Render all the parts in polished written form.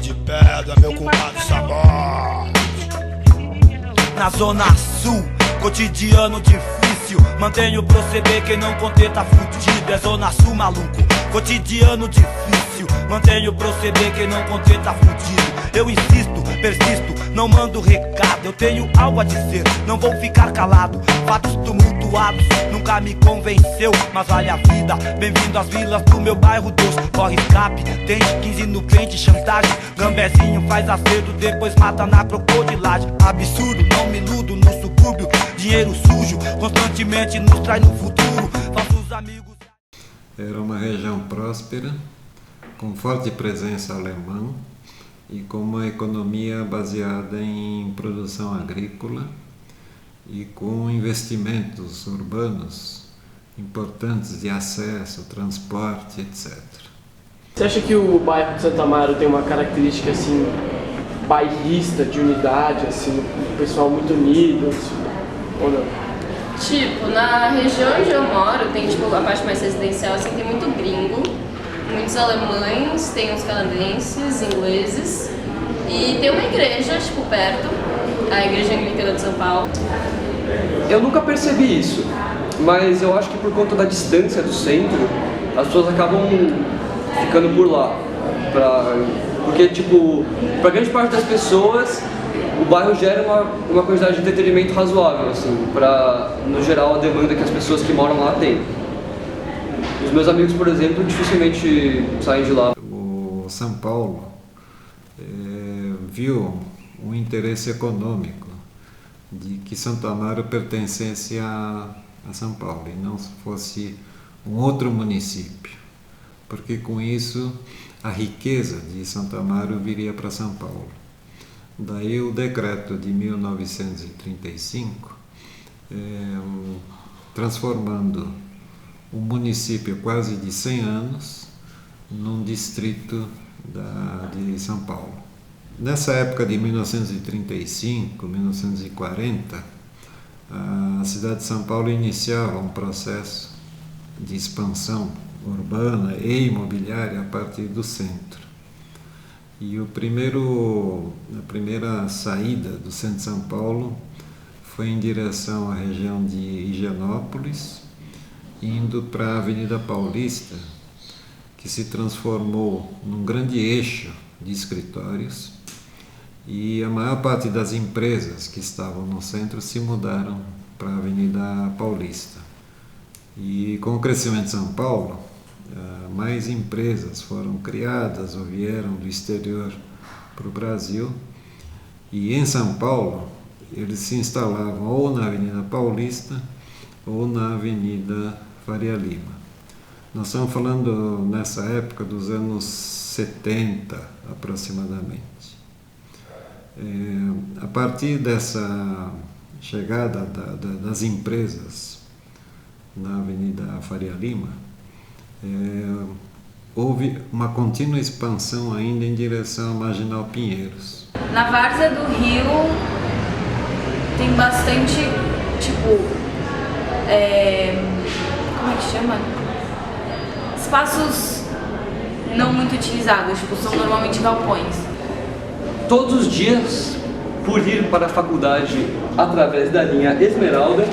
de pedra, meu compadre sabor. Na zona sul, cotidiano difícil, mantenho o proceder, quem não conter tá fudido. É zona sul, maluco, cotidiano difícil, mantenho o proceder, quem não conter tá fudido. Eu insisto, persisto, não mando recado, eu tenho algo a dizer, não vou ficar calado. Fatos tumultuados, nunca me convenceu, mas vale a vida. Bem-vindo às vilas do meu bairro, Deus, corre escape. Tente 15 no pente, chantagem, gambezinho faz acerto, depois mata na crocodilagem. Absurdo, não me iludo no subúrbio, dinheiro sujo, constantemente nos traz no futuro. Falsos amigos. Era uma região próspera, com forte presença alemã e com uma economia baseada em produção agrícola e com investimentos urbanos importantes de acesso, transporte, etc. Você acha que o bairro de Santo Amaro tem uma característica assim, bairrista, de unidade, assim, um pessoal muito unido, assim, ou não? Tipo, na região onde eu moro, tem tipo a parte mais residencial, assim, tem muito gringo, muitos alemães, tem uns canadenses, ingleses, e tem uma igreja, tipo, perto, a Igreja Anglicana de São Paulo. Eu nunca percebi isso, mas eu acho que por conta da distância do centro, as pessoas acabam ficando por lá. Porque, tipo, pra grande parte das pessoas, o bairro gera uma quantidade de entretenimento razoável, assim, pra, no geral, a demanda que as pessoas que moram lá têm. Os meus amigos, por exemplo, dificilmente saem de lá. O São Paulo viu um interesse econômico de que Santo Amaro pertencesse a São Paulo e não fosse um outro município, porque com isso a riqueza de Santo Amaro viria para São Paulo. Daí o decreto de 1935, transformando um município quase de 100 anos num distrito de São Paulo. Nessa época de 1935, 1940, a cidade de São Paulo iniciava um processo de expansão urbana e imobiliária a partir do centro. E a primeira saída do centro de São Paulo foi em direção à região de Higienópolis, indo para a Avenida Paulista, que se transformou num grande eixo de escritórios, e a maior parte das empresas que estavam no centro se mudaram para a Avenida Paulista. E com o crescimento de São Paulo, mais empresas foram criadas ou vieram do exterior para o Brasil, e em São Paulo eles se instalavam ou na Avenida Paulista ou na Avenida Faria Lima. Nós estamos falando nessa época dos anos 70 aproximadamente. A partir dessa chegada das empresas na Avenida Faria Lima, houve uma contínua expansão ainda em direção à Marginal Pinheiros. Na várzea do Rio tem bastante, tipo, como é que chama? Espaços não muito utilizados, tipo, são normalmente galpões. Todos os dias, por ir para a faculdade através da linha Esmeralda,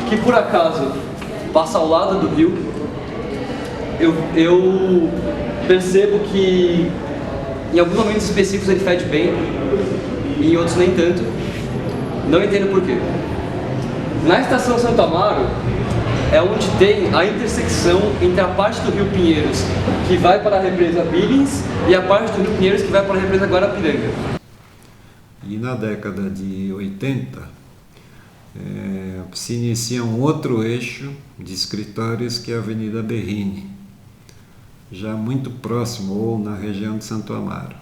que por acaso passa ao lado do rio, eu percebo que em alguns momentos específicos ele fede bem e em outros nem tanto. Não entendo por quê. Na estação Santo Amaro é onde tem a intersecção entre a parte do Rio Pinheiros que vai para a represa Billings e a parte do Rio Pinheiros que vai para a represa Guarapiranga. E na década de 80 se inicia um outro eixo de escritórios que é a Avenida Berrini, já muito próximo ou na região de Santo Amaro.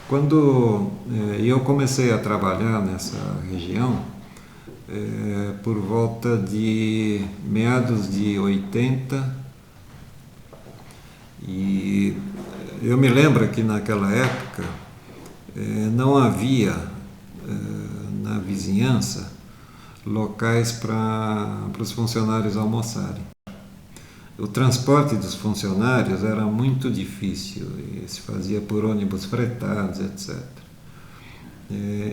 Quando eu comecei a trabalhar nessa região, por volta de meados de 80, e eu me lembro que naquela época não havia na vizinhança locais para os funcionários almoçarem. o transporte dos funcionários era muito difícil, e se fazia por ônibus fretados, etc.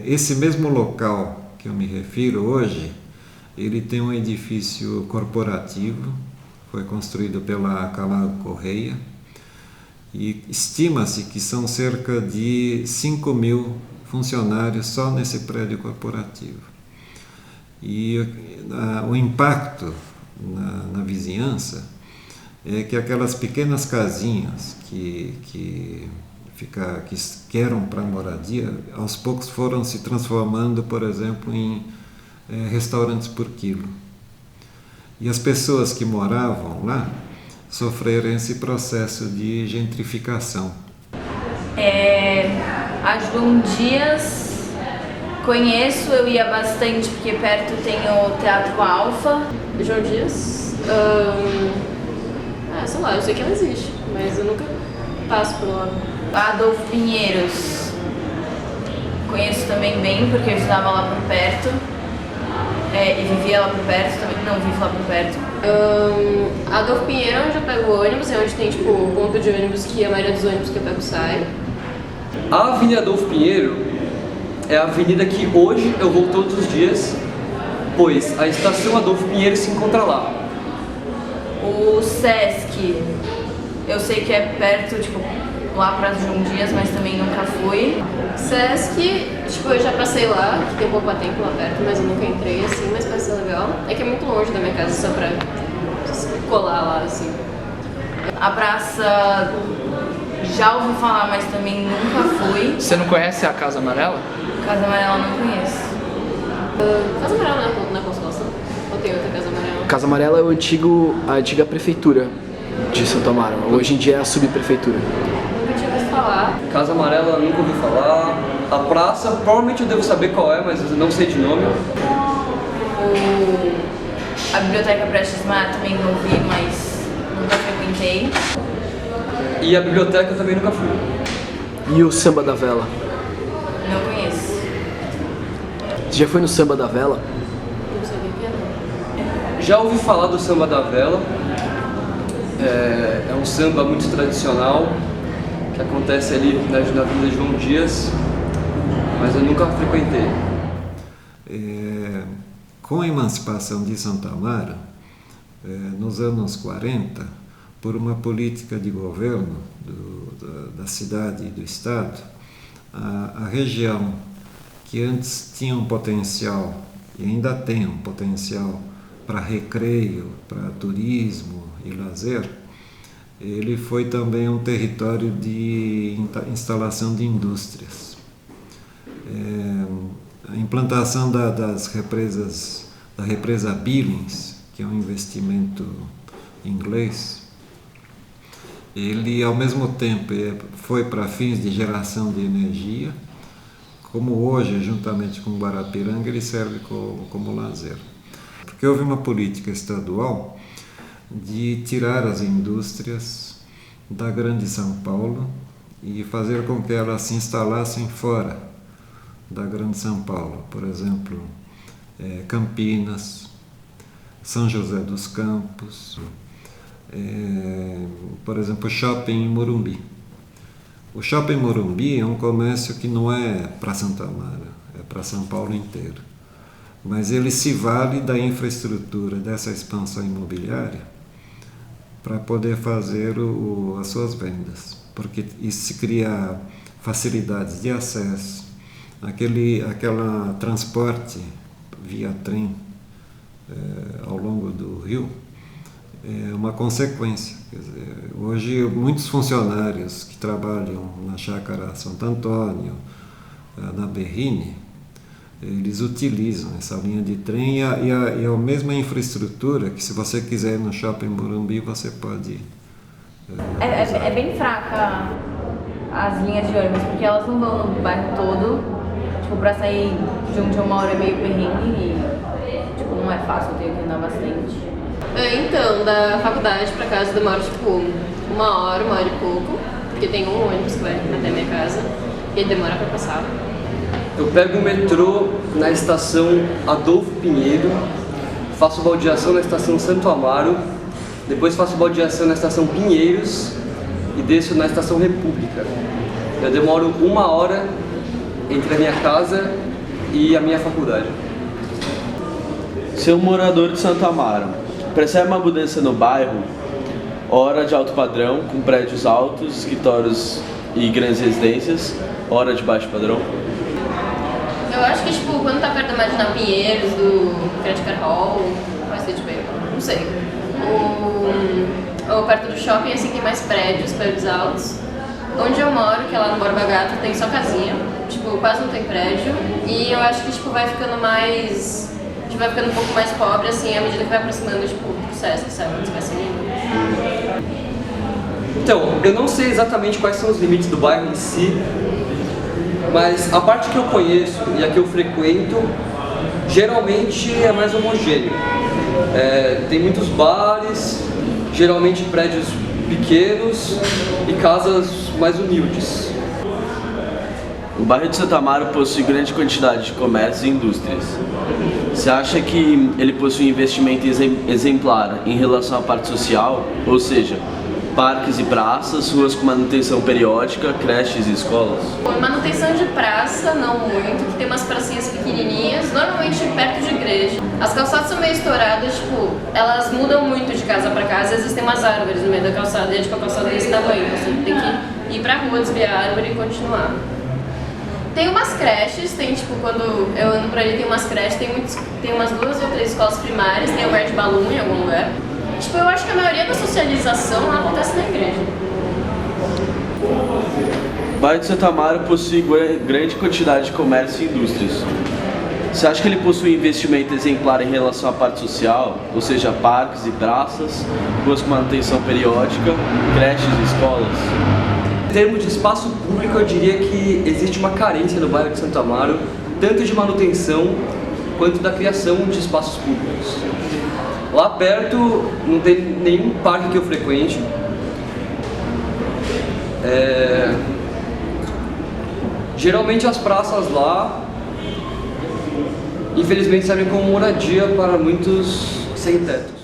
Esse mesmo local que eu me refiro hoje, ele tem um edifício corporativo, foi construído pela Camargo Correia, e estima-se que são cerca de 5.000 funcionários só nesse prédio corporativo. E o impacto na vizinhança é que aquelas pequenas casinhas que eram para moradia, aos poucos foram se transformando, por exemplo, em restaurantes por quilo. E as pessoas que moravam lá sofreram esse processo de gentrificação. A João Dias, conheço, eu ia bastante porque perto tem o Teatro Alfa. João Dias? Sei lá, eu sei que ela existe, mas eu nunca passo por lá. Adolfo Pinheiros, conheço também bem porque eu estudava lá por perto. E vivia lá por perto também, não vivo lá por perto. Adolfo Pinheiro, onde eu pego o ônibus, é onde tem tipo o ponto de ônibus que a maioria dos ônibus que eu pego sai. A Avenida Adolfo Pinheiro é a avenida que hoje eu vou todos os dias, pois a estação Adolfo Pinheiro se encontra lá. O Sesc, eu sei que é perto, tipo, lá pra João Dias, mas também nunca fui. Sesc, tipo, eu já passei lá, que tem pouco tempo lá perto, mas eu nunca entrei assim, mas parece ser legal. É que é muito longe da minha casa, só pra colar lá, assim. A praça, já ouvi falar, mas também nunca fui. Você não conhece a Casa Amarela? Casa Amarela não conheço. Casa Amarela não é Consolação? Ou tem outra Casa Amarela? Casa Amarela é a antiga prefeitura de Santo Amaro. Hoje em dia é a subprefeitura. Nunca tinha ouvido falar. Casa Amarela, nunca ouvi falar. A praça, provavelmente eu devo saber qual é, mas eu não sei de nome. A Biblioteca Prestes Maia também não vi, mas nunca frequentei. E a biblioteca eu também nunca fui. E o Samba da Vela? Não conheço. Você já foi no Samba da Vela? Não sabia o que era. Já ouvi falar do Samba da Vela. É um samba muito tradicional que acontece ali na Avenida João Dias, mas eu nunca frequentei. Com a emancipação de Santo Amaro, nos anos 40, por uma política de governo da cidade e do estado, a região que antes tinha um potencial, e ainda tem um potencial para recreio, para turismo e lazer, ele foi também um território de instalação de indústrias. A implantação da represa Billings, que é um investimento inglês, ele ao mesmo tempo foi para fins de geração de energia, como hoje, juntamente com Guarapiranga, ele serve como lazer. Porque houve uma política estadual de tirar as indústrias da Grande São Paulo e fazer com que elas se instalassem fora da Grande São Paulo. Por exemplo, Campinas, São José dos Campos, por exemplo, o Shopping Morumbi. O Shopping Morumbi é um comércio que não é para Santo Amaro, é para São Paulo inteiro. Mas ele se vale da infraestrutura dessa expansão imobiliária para poder fazer as suas vendas, porque isso se cria facilidades de acesso, aquela transporte via trem ao longo do rio é uma consequência. Quer dizer, hoje muitos funcionários que trabalham na Chácara Santo Antônio, na Berrini, eles utilizam essa linha de trem e a mesma infraestrutura que, se você quiser ir no Shopping Morumbi, você pode ir. É bem fraca as linhas de ônibus, porque elas não vão no bairro todo. Tipo, pra sair de onde eu moro é meio perrengue e tipo, não é fácil, eu tenho que andar bastante. Então, da faculdade pra casa demora tipo uma hora e pouco, porque tem um ônibus que vai até minha casa e ele demora pra passar. Eu pego o metrô na estação Adolfo Pinheiro, faço baldeação na estação Santo Amaro depois faço baldeação na estação Pinheiros e desço na estação República. Eu demoro 1 hora entre a minha casa e a minha faculdade. Ser um morador de Santo Amaro, percebe uma mudança no bairro? Hora de alto padrão, com prédios altos, escritórios e grandes residências, hora de baixo padrão? Eu acho que, tipo, quando tá perto da Marginal Pinheiros, do Credit Card Hall, vai ser, tipo, não sei. Ou perto do shopping, assim, tem mais prédios altos. Onde eu moro, que é lá no Borba Gato, tem só casinha, tipo, quase não tem prédio. E eu acho que, tipo, vai ficando mais... A gente vai ficando um pouco mais pobre, assim, à medida que vai aproximando, tipo, do Sesc, sabe? Onde você vai saindo. Então, eu não sei exatamente quais são os limites do bairro em si, mas a parte que eu conheço e a que eu frequento, geralmente é mais homogêneo. Tem muitos bares, geralmente prédios pequenos e casas mais humildes. O bairro de Santo Amaro possui grande quantidade de comércios e indústrias. Você acha que ele possui investimento exemplar em relação à parte social, ou seja, parques e praças, ruas com manutenção periódica, creches e escolas? Manutenção de praça, não muito, que tem umas pracinhas pequenininhas, normalmente perto de igreja. As calçadas são meio estouradas, tipo, elas mudam muito de casa pra casa, às vezes tem umas árvores no meio da calçada e é tipo a calçada desse tamanho, assim, tem que ir pra rua, desviar a árvore e continuar. Tem umas creches, tem tipo, quando eu ando por ali tem umas creches, tem umas 2 ou 3 escolas primárias, tem o Red Balloon em algum lugar. Tipo, eu acho que a maioria da socialização lá acontece na igreja. O bairro de Santo Amaro possui grande quantidade de comércio e indústrias. Você acha que ele possui investimento exemplar em relação à parte social, ou seja, parques e praças, ruas com manutenção periódica, creches e escolas? Em termos de espaço público, eu diria que existe uma carência no bairro de Santo Amaro, tanto de manutenção quanto da criação de espaços públicos. Lá perto não tem nenhum parque que eu frequente. Geralmente as praças lá, infelizmente, servem como moradia para muitos sem teto.